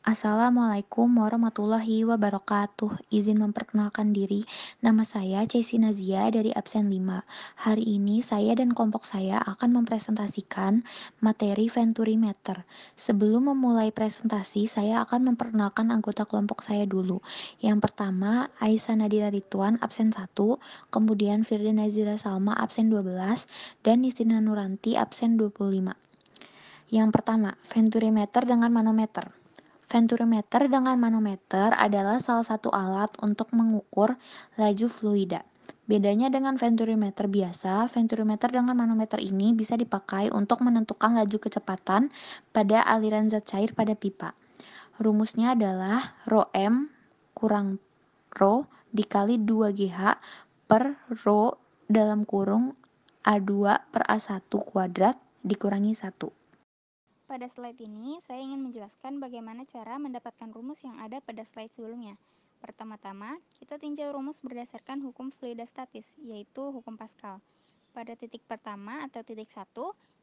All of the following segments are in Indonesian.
Assalamualaikum warahmatullahi wabarakatuh. Izin memperkenalkan diri, nama saya Cesi Nazia dari absen 5. Hari ini saya dan kelompok saya akan mempresentasikan materi Venturimeter. Sebelum memulai presentasi, saya akan memperkenalkan anggota kelompok saya dulu. Yang pertama, Aisyah Nadira Ridwan absen 1, kemudian Firda Nazira Salma absen 12, dan Nistina Nuranti absen 25. Yang pertama, Venturimeter dengan manometer. Venturimeter dengan manometer adalah salah satu alat untuk mengukur laju fluida. Bedanya dengan venturimeter biasa, venturimeter dengan manometer ini bisa dipakai untuk menentukan laju kecepatan pada aliran zat cair pada pipa. Rumusnya adalah ρm kurang ρ dikali 2GH per ρ dalam kurung A2 per A1 kuadrat dikurangi 1. Pada slide ini, saya ingin menjelaskan bagaimana cara mendapatkan rumus yang ada pada slide sebelumnya. Pertama-tama, kita tinjau rumus berdasarkan hukum fluidostatis, yaitu hukum Pascal. Pada titik pertama atau titik 1,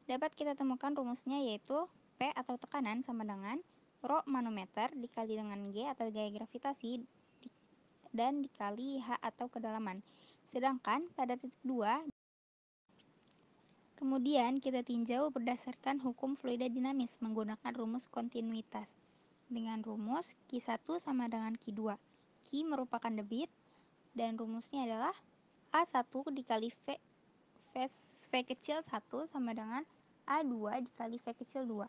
dapat kita temukan rumusnya yaitu P atau tekanan sama dengan ρ manometer dikali dengan G atau gaya gravitasi dan dikali H atau kedalaman. Sedangkan pada titik 2, kemudian kita tinjau berdasarkan hukum fluida dinamis menggunakan rumus kontinuitas. Dengan rumus Q1 sama dengan Q2. Q merupakan debit dan rumusnya adalah A1 dikali V kecil 1 sama dengan A2 dikali V kecil 2.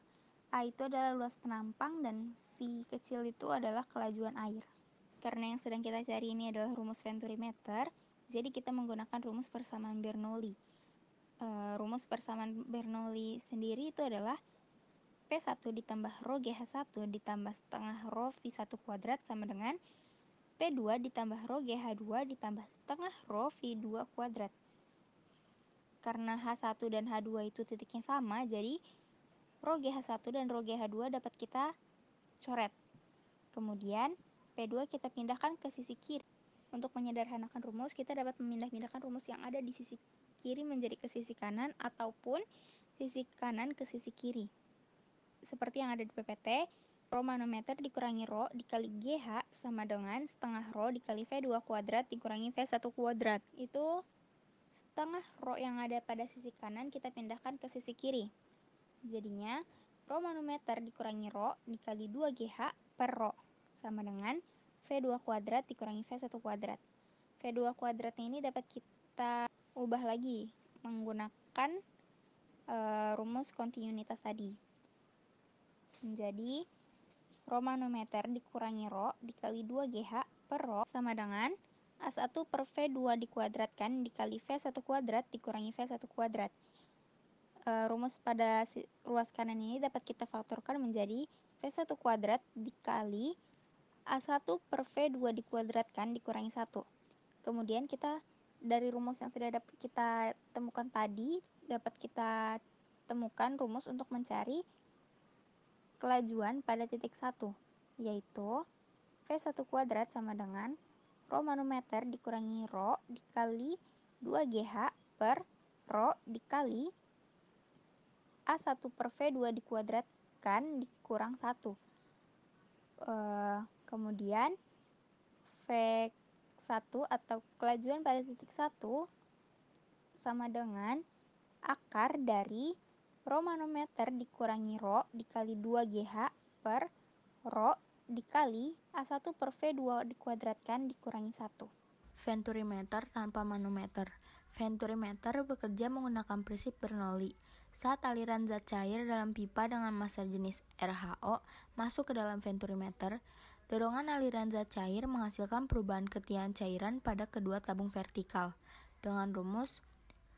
A itu adalah luas penampang dan V kecil itu adalah kelajuan air. Karena yang sedang kita cari ini adalah rumus Venturimeter, jadi kita menggunakan rumus persamaan Bernoulli. Rumus persamaan Bernoulli sendiri itu adalah P1 ditambah rho GH1 ditambah setengah rho V1 kuadrat sama dengan P2 ditambah rho GH2 ditambah setengah rho V2 kuadrat. Karena H1 dan H2 itu titiknya sama, jadi rho GH1 dan rho GH2 dapat kita coret. Kemudian P2 kita pindahkan ke sisi kiri. Untuk menyederhanakan rumus, kita dapat memindah-pindahkan rumus yang ada di sisi kiri menjadi ke sisi kanan ataupun sisi kanan ke sisi kiri. Seperti yang ada di PPT, ρ manometer dikurangi ρ dikali GH sama dengan setengah ρ dikali V2 kuadrat dikurangi V1 kuadrat. Itu setengah ρ yang ada pada sisi kanan kita pindahkan ke sisi kiri. Jadinya ρ manometer dikurangi ρ dikali 2GH per ρ sama dengan V2 kuadrat dikurangi V1 kuadrat. V2 kuadratnya ini dapat kita ubah lagi menggunakan rumus kontinuitas tadi. Menjadi ρ manometer dikurangi ρ dikali 2GH per ρ sama dengan A1 per V2 dikuadratkan dikali V1 kuadrat dikurangi V1 kuadrat. Rumus pada ruas kanan ini dapat kita faktorkan menjadi V1 kuadrat dikali A1 per V2 dikuadratkan dikurangi 1. Kemudian kita dari rumus yang sudah dapat kita temukan tadi, dapat kita temukan rumus untuk mencari kelajuan pada titik 1, yaitu V1 kuadrat sama dengan ρ manometer dikurangi ρ dikali 2GH per ρ dikali A1 per V2 dikuadratkan dikurang 1. Kemudian V1 atau kelajuan pada titik 1 sama dengan akar dari ρ manometer dikurangi ρ dikali 2GH per ρ dikali A1 per V2 dikuadratkan dikurangi 1. Venturimeter tanpa manometer. Venturimeter bekerja menggunakan prinsip Bernoulli. Saat aliran zat cair dalam pipa dengan massa jenis RHO masuk ke dalam venturimeter, dorongan aliran zat cair menghasilkan perubahan ketinggian cairan pada kedua tabung vertikal. Dengan rumus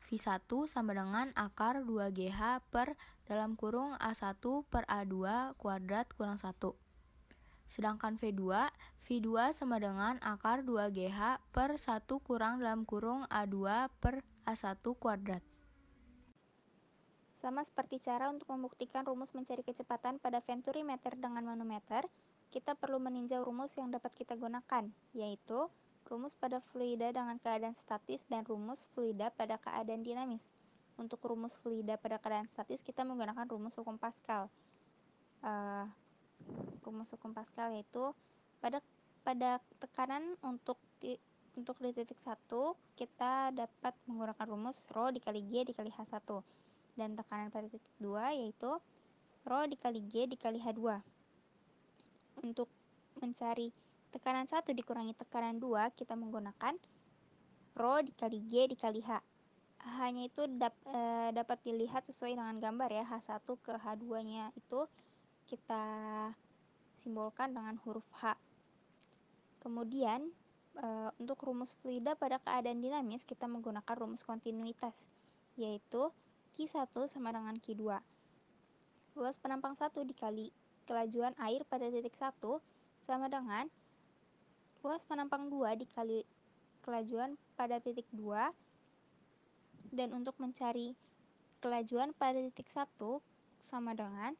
V1 sama dengan akar 2GH per dalam kurung A1 per A2 kuadrat kurang 1. Sedangkan V2 sama dengan akar 2GH per 1 kurang dalam kurung A2 per A1 kuadrat. Sama seperti cara untuk membuktikan rumus mencari kecepatan pada venturimeter dengan manometer, kita perlu meninjau rumus yang dapat kita gunakan, yaitu rumus pada fluida dengan keadaan statis dan rumus fluida pada keadaan dinamis. Untuk rumus fluida pada keadaan statis, kita menggunakan rumus hukum Pascal. rumus hukum Pascal, yaitu pada tekanan untuk di titik 1 kita dapat menggunakan rumus Rho dikali G dikali H1, dan tekanan pada titik 2 yaitu Rho dikali G dikali H2. Untuk mencari tekanan 1 dikurangi tekanan 2, kita menggunakan Rho dikali G dikali H. H-nya itu dapat dilihat sesuai dengan gambar ya, H1 ke H2-nya itu kita simbolkan dengan huruf H. Kemudian untuk rumus fluida pada keadaan dinamis kita menggunakan rumus kontinuitas, yaitu Q1 sama dengan Q2. Luas penampang 1 dikali kelajuan air pada titik 1 sama dengan luas penampang 2 dikali kelajuan pada titik 2. Dan untuk mencari kelajuan pada titik 1 sama dengan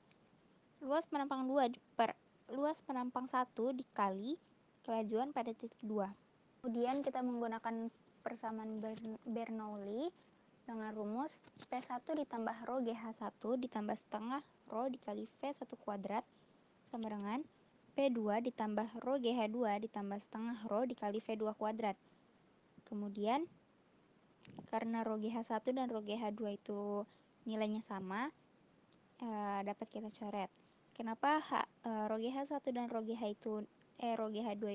luas penampang 2 per luas penampang 1 dikali kelajuan pada titik 2. Kemudian kita menggunakan persamaan Bernoulli dengan rumus P1 ditambah Rho GH1 ditambah setengah Rho dikali V1 kuadrat sama dengan P2 ditambah Rho GH2 ditambah setengah Rho dikali V2 kuadrat. Kemudian karena Rho GH1 dan Rho GH2 itu nilainya sama, dapat kita coret. Kenapa Rho GH1 dan Rho GH2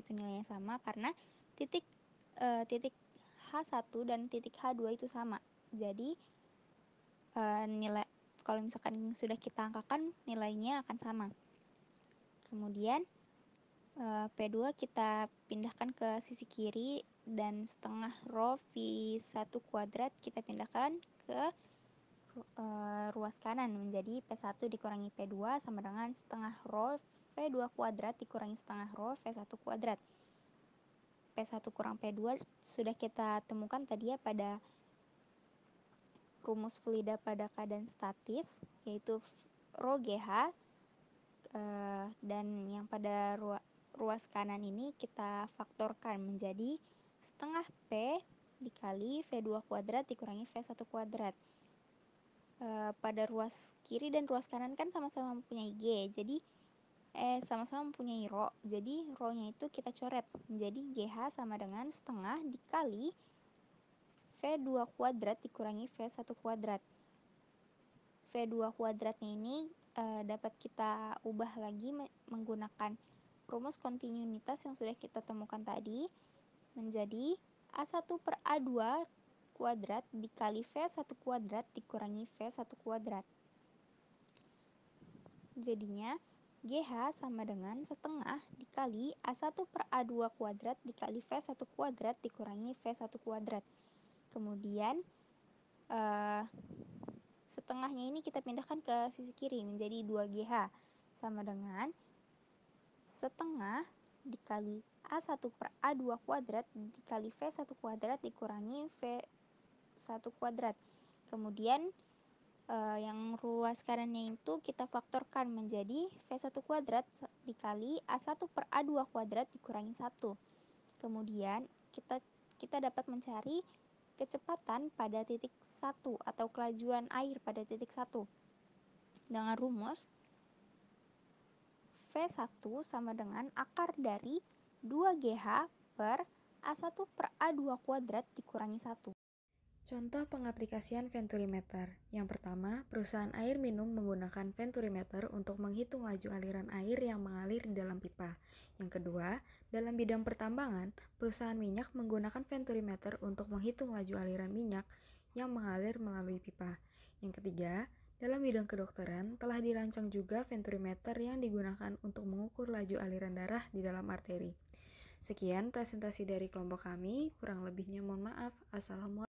itu nilainya sama? Karena titik H1 dan titik H2 itu sama. Jadi nilai kalau misalkan sudah kita angkakan, nilainya akan sama. Kemudian P2 kita pindahkan ke sisi kiri dan setengah Rho V1 kuadrat kita pindahkan ke ruas kanan menjadi P1 dikurangi P2 sama dengan setengah Rho V2 kuadrat dikurangi setengah Rho V1 kuadrat. P1 kurang P2 sudah kita temukan tadi ya pada rumus fluida pada keadaan statis, yaitu Rho GH, dan yang pada ruas kanan ini kita faktorkan menjadi setengah P dikali V2 kuadrat dikurangi V1 kuadrat. Pada ruas kiri dan ruas kanan kan sama-sama mempunyai G, jadi sama-sama mempunyai Rho, jadi Rho-nya itu kita coret menjadi GH sama dengan setengah dikali V2 kuadrat dikurangi V1 kuadrat. V2 kuadratnya ini dapat kita ubah lagi menggunakan rumus kontinuitas yang sudah kita temukan tadi menjadi A1 per A2 kuadrat dikali V1 kuadrat dikurangi V1 kuadrat. Jadinya GH sama dengan setengah dikali A1 per A2 kuadrat dikali V1 kuadrat dikurangi V1 kuadrat. Kemudian setengahnya ini kita pindahkan ke sisi kiri menjadi 2GH sama dengan setengah dikali A1 per A2 kuadrat dikali V1 kuadrat dikurangi V1 kuadrat. Kemudian yang ruas kanannya itu kita faktorkan menjadi V1 kuadrat dikali A1 per A2 kuadrat dikurangi 1. Kemudian kita dapat mencari kecepatan pada titik 1 atau kelajuan air pada titik 1 dengan rumus V1 sama dengan akar dari 2GH per A1 per A2 kuadrat dikurangi 1. Contoh pengaplikasian venturimeter. Yang pertama, perusahaan air minum menggunakan venturimeter untuk menghitung laju aliran air yang mengalir di dalam pipa. Yang kedua, dalam bidang pertambangan, perusahaan minyak menggunakan venturimeter untuk menghitung laju aliran minyak yang mengalir melalui pipa. Yang ketiga, dalam bidang kedokteran telah dirancang juga venturimeter yang digunakan untuk mengukur laju aliran darah di dalam arteri. Sekian presentasi dari kelompok kami, kurang lebihnya mohon maaf. Assalamualaikum.